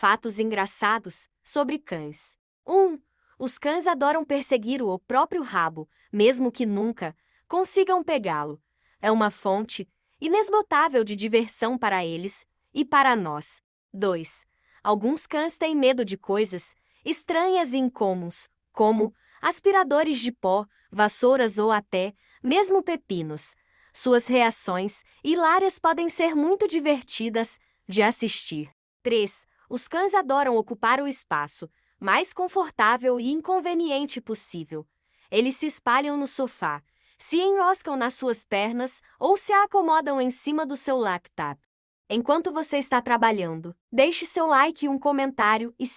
Fatos engraçados sobre cães. 1. Os cães adoram perseguir o próprio rabo, mesmo que nunca consigam pegá-lo. É uma fonte inesgotável de diversão para eles e para nós. 2. Alguns cães têm medo de coisas estranhas e incomuns, como aspiradores de pó, vassouras ou até mesmo pepinos. Suas reações hilárias podem ser muito divertidas de assistir. 3. Os cães adoram ocupar o espaço mais confortável e inconveniente possível. Eles se espalham no sofá, se enroscam nas suas pernas ou se acomodam em cima do seu laptop. Enquanto você está trabalhando, deixe seu like e um comentário e se